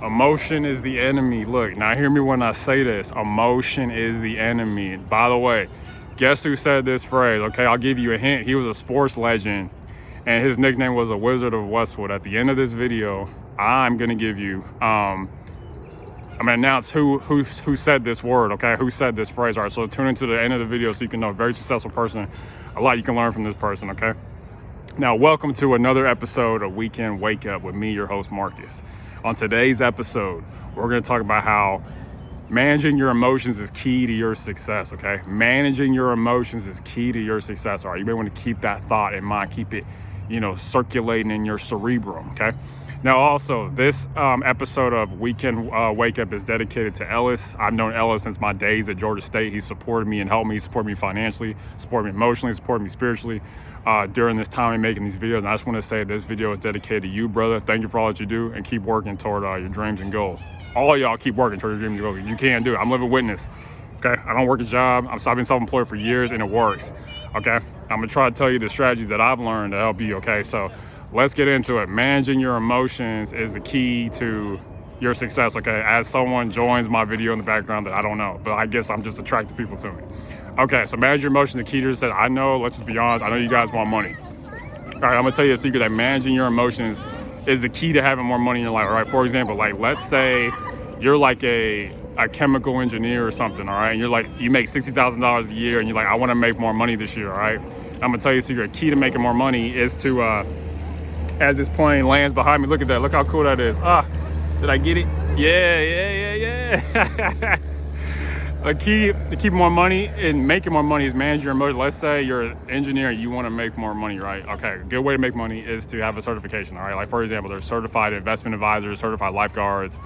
Emotion is the enemy. Look, now hear me when I say this. Emotion is the enemy. By the way, guess who said this phrase? Okay, I'll give you a hint. He was a sports legend, and his nickname was a Wizard of Westwood. At the end of this video, I'm gonna give you, I'm gonna announce who said this word. Okay, who said this phrase? All right, so tune into the end of the video so you can know a very successful person. A lot you can learn from this person. Okay. Now, welcome to another episode of Weekend Wake Up with me, your host, Marcus. On today's episode, we're going to talk about how managing your emotions is key to your success, okay? Managing your emotions is key to your success, all right? You may want to keep that thought in mind, keep it, circulating in your cerebrum, okay? Now, also, this episode of Weekend Wake Up is dedicated to Ellis. I've known Ellis since my days at Georgia State. He supported me and helped me, supported me financially, supported me emotionally, supported me spiritually during this time of making these videos. And I just want to say this video is dedicated to you, brother. Thank you for all that you do, and keep working toward your dreams and goals. All y'all keep working toward your dreams and goals. You can do it. I'm living witness. Okay, I don't work a job. I've been self-employed for years, and it works. Okay, I'm gonna try to tell you the strategies that I've learned to help you. Okay, so let's get into it. Managing your emotions is the key to your success, okay? As someone joins my video in the background that I don't know, but I guess I'm just attracting people to me. Okay, so manage your emotions is the key to your success. I know, let's just be honest, I know you guys want money. All right, I'm gonna tell you a secret that managing your emotions is the key to having more money in your life, all right? For example, like let's say you're like a chemical engineer or something, all right? And you're like, you make $60,000 a year and you're like, I wanna make more money this year, all right? I'm gonna tell you a secret, key to making more money is to, as this plane lands behind me, look at that, look how cool that is. Did I get it? Yeah. A key to keep more money and making more money is manage your emotions. Let's say you're an engineer and you want to make more money, right? Okay, a good way to make money is to have a certification, all right? Like for example, there's certified investment advisors, certified lifeguards,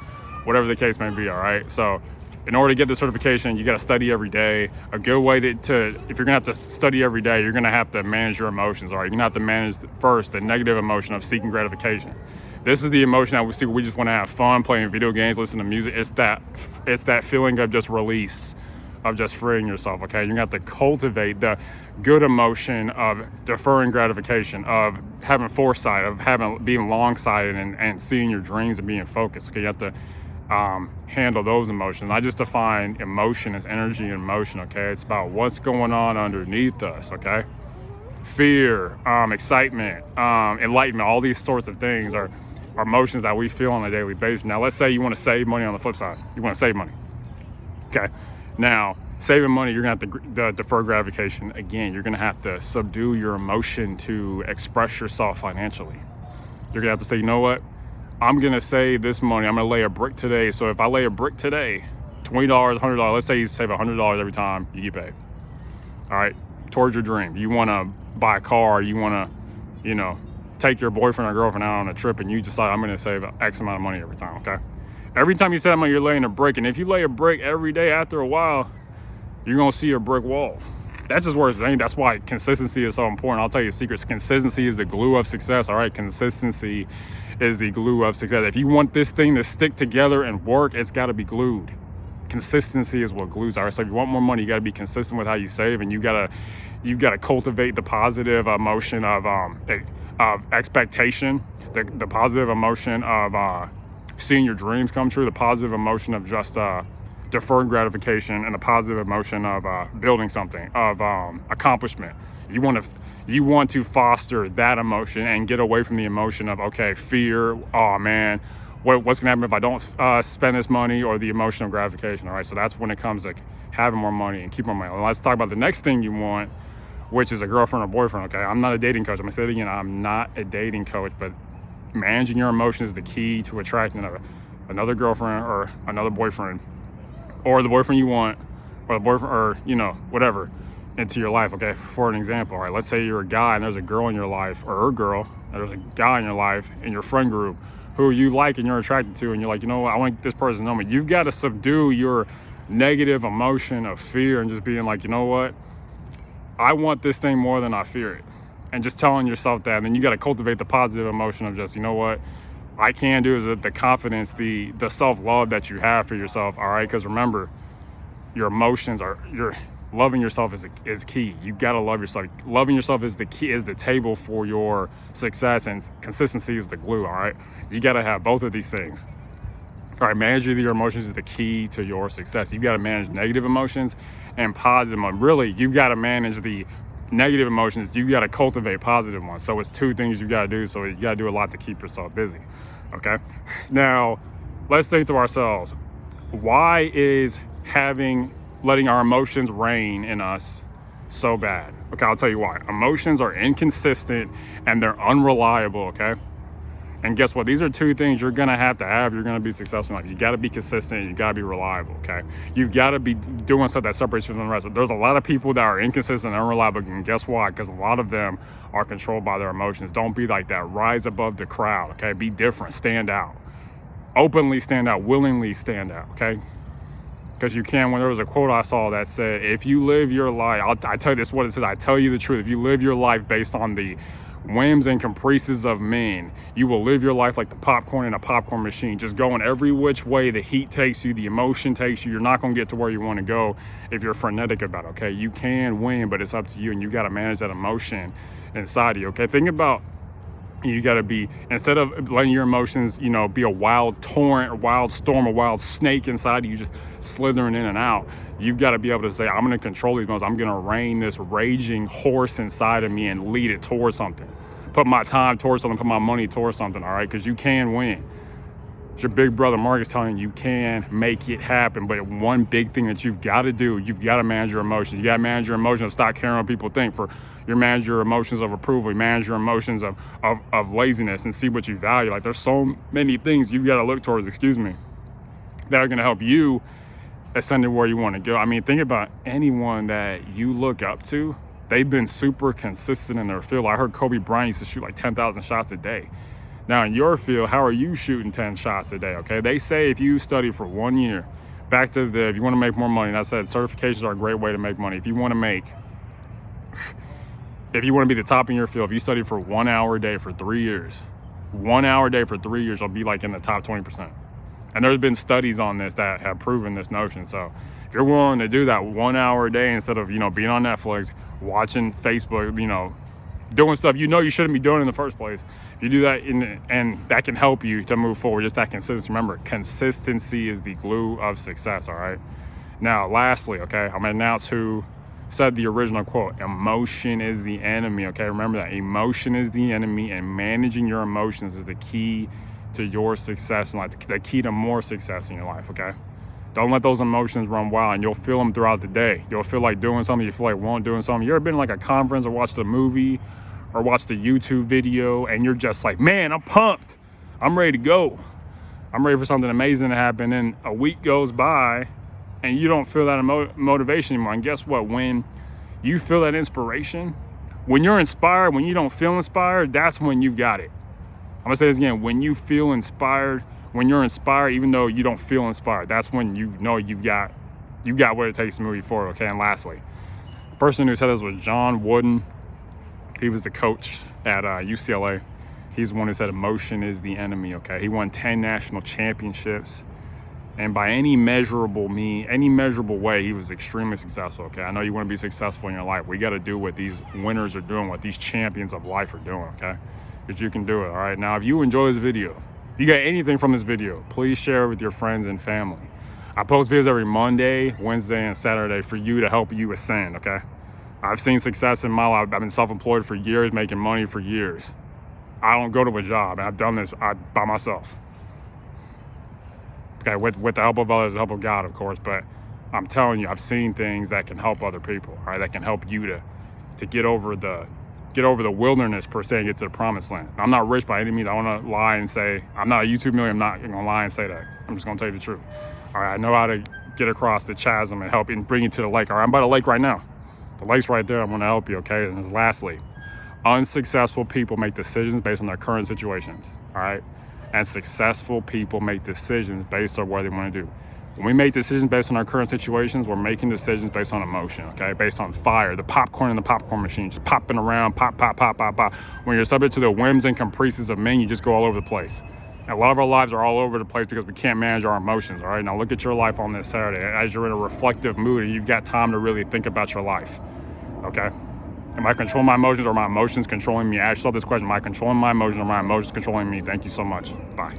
whatever the case may be, all right? So in order to get the certification, you got to study every day. A good way to if you're gonna have to study every day, you're gonna have to manage your emotions, all right? You're gonna have to manage first the negative emotion of seeking gratification. This is the emotion that we see. We just want to have fun, playing video games, listen to music. It's that feeling of just release, of just freeing yourself. Okay, you're gonna have to cultivate the good emotion of deferring gratification, of having foresight, of being long-sighted and seeing your dreams and being focused. Okay, you have to handle those emotions. I just define emotion as energy and motion. Okay, it's about what's going on underneath us. Okay, fear, excitement, enlightenment. All these sorts of things are emotions that we feel on a daily basis. Now, let's say you want to save money on the flip side. You want to save money. Okay. Now, saving money, you're going to have to defer gratification. Again, you're going to have to subdue your emotion to express yourself financially. You're going to have to say, you know what? I'm going to save this money. I'm going to lay a brick today. So if I lay a brick today, $20, $100, let's say you save $100 every time you get paid. All right. Towards your dream. You want to buy a car. You want to, take your boyfriend or girlfriend out on a trip and you decide I'm going to save X amount of money every time, okay? Every time you save that money, you're laying a brick. And if you lay a brick every day, after a while, you're going to see a brick wall. That just works. That's why consistency is so important. I'll tell you a secret. Consistency is the glue of success, all right? Consistency is the glue of success. If you want this thing to stick together and work, it's got to be glued. Consistency is what glues are. So if you want more money, you got to be consistent with how you save, and you've got to cultivate the positive emotion of expectation, the positive emotion of seeing your dreams come true, the positive emotion of just deferred gratification, and the positive emotion of building something, of accomplishment. You want to foster that emotion and get away from the emotion of, okay, fear, oh man, what's gonna happen if I don't spend this money, or the emotion of gratification, all right? So that's when it comes to having more money and keeping more money. Let's talk about the next thing you want, which is a girlfriend or boyfriend, okay? I'm not a dating coach. I'm gonna say it again, I'm not a dating coach, but managing your emotions is the key to attracting another girlfriend or another boyfriend, or the boyfriend you want, or the boyfriend, or, whatever, into your life, okay? For an example, all right, let's say you're a guy and there's a girl in your life, or a girl, and there's a guy in your life in your friend group who you like and you're attracted to, and you're like, you know what, I want this person to know me. You've got to subdue your negative emotion of fear and just being like, you know what, I want this thing more than I fear it. And just telling yourself that. And then you got to cultivate the positive emotion of just, you know what, I can do is the confidence, the self-love that you have for yourself, all right? Because remember, your emotions loving yourself is key. You got to love yourself. Loving yourself is the key, is the table for your success, and consistency is the glue, all right? You got to have both of these things. All right, managing your emotions is the key to your success. You've got to manage negative emotions and positive emotions. Really, you've got to manage the negative emotions. You've got to cultivate positive ones. So it's two things you've got to do. So you got to do a lot to keep yourself busy. Okay. Now, let's think to ourselves, why is letting our emotions reign in us so bad? Okay, I'll tell you why. Emotions are inconsistent and they're unreliable, okay? And guess what? These are two things you're gonna have to have. You're gonna be successful in life. You gotta be consistent. You gotta be reliable, okay? You've gotta be doing stuff that separates you from the rest. There's a lot of people that are inconsistent and unreliable, and guess why? Because a lot of them are controlled by their emotions. Don't be like that. Rise above the crowd, okay? Be different. Stand out. Openly stand out. Willingly stand out, okay? Because you can. When there was a quote I saw that said, if you live your life, I tell you this, what it says, I tell you the truth. If you live your life based on the whims and caprices of men, you will live your life like the popcorn in a popcorn machine, just going every which way the heat takes you, the emotion takes you. You're not going to get to where you want to go if you're frenetic about it, okay? You can win, but it's up to you, and you got to manage that emotion inside of you, okay? Think about, you got to be, instead of letting your emotions, be a wild torrent, a wild storm, a wild snake inside of you just slithering in and out, you've got to be able to say, I'm going to control these emotions. I'm going to rein this raging horse inside of me and lead it towards something. Put my time towards something, put my money towards something, all right? Because you can win. It's your big brother Mark is telling you can make it happen. But one big thing that you've got to do, you've got to manage your emotions. You got to manage your emotions of stop caring what people think. You manage your emotions of approval. You manage your emotions of laziness and see what you value. Like, there's so many things you've got to look towards, that are going to help you ascend to where you want to go. I mean, think about anyone that you look up to. They've been super consistent in their field. I heard Kobe Bryant used to shoot like 10,000 shots a day. Now, in your field, how are you shooting 10 shots a day, okay? They say if you study for 1 year, if you want to make more money, and I said certifications are a great way to make money. If you want to be the top in your field, if you study for 1 hour a day for 3 years, 1 hour a day for 3 years, you'll be like in the top 20%. And there's been studies on this that have proven this notion. So if you're willing to do that 1 hour a day instead of, being on Netflix, watching Facebook, doing stuff you shouldn't be doing in the first place. If you do that, and that can help you to move forward, just that consistency. Remember, consistency is the glue of success, all right? Now, lastly, okay, I'm going to announce who said the original quote. Emotion is the enemy, okay? Remember that. Emotion is the enemy, and managing your emotions is the key to your success in life, the key to more success in your life, okay? Don't let those emotions run wild, and you'll feel them throughout the day. You'll feel like doing something, you feel like doing something. You ever been to like a conference or watched a movie or watched a YouTube video, and you're just like, man, I'm pumped. I'm ready to go. I'm ready for something amazing to happen. And a week goes by, and you don't feel that motivation anymore. And guess what? When you feel that inspiration, when you're inspired, when you don't feel inspired, that's when you've got it. I'm gonna say this again. When you feel inspired, when you're inspired, even though you don't feel inspired, that's when you've got what it takes to move you forward, okay? And lastly, the person who said this was John Wooden. He was the coach at UCLA. He's the one who said emotion is the enemy, okay? He won 10 national championships. And by any measurable way, he was extremely successful, okay? I know you want to be successful in your life. We got to do what these winners are doing, what these champions of life are doing, okay? Because you can do it, all right? Now, if you enjoy this video, if you got anything from this video, please share it with your friends and family. I post videos every Monday, Wednesday, and Saturday for you to help you ascend, okay? I've seen success in my life. I've been self-employed for years, making money for years. I don't go to a job, and I've done this by myself. Okay, with the help of others, the help of God, of course, but I'm telling you, I've seen things that can help other people, all right? That can help you to get over the wilderness, per se, and get to the promised land. I'm not rich by any means. I want to lie and say, I'm not a YouTube millionaire. I'm not going to lie and say that. I'm just going to tell you the truth. All right, I know how to get across the chasm and help and bring you to the lake. All right, I'm by the lake right now. The lake's right there. I'm going to help you, okay? And lastly, unsuccessful people make decisions based on their current situations, all right? And successful people make decisions based on what they want to do. When we make decisions based on our current situations, we're making decisions based on emotion, okay? Based on fire, the popcorn in the popcorn machine, just popping around, pop, pop, pop, pop, pop. When you're subject to the whims and caprices of men, you just go all over the place. And a lot of our lives are all over the place because we can't manage our emotions, all right? Now look at your life on this Saturday as you're in a reflective mood and you've got time to really think about your life, okay? Am I controlling my emotions or are my emotions controlling me? Ask yourself this question: am I controlling my emotions or are my emotions controlling me? Thank you so much. Bye.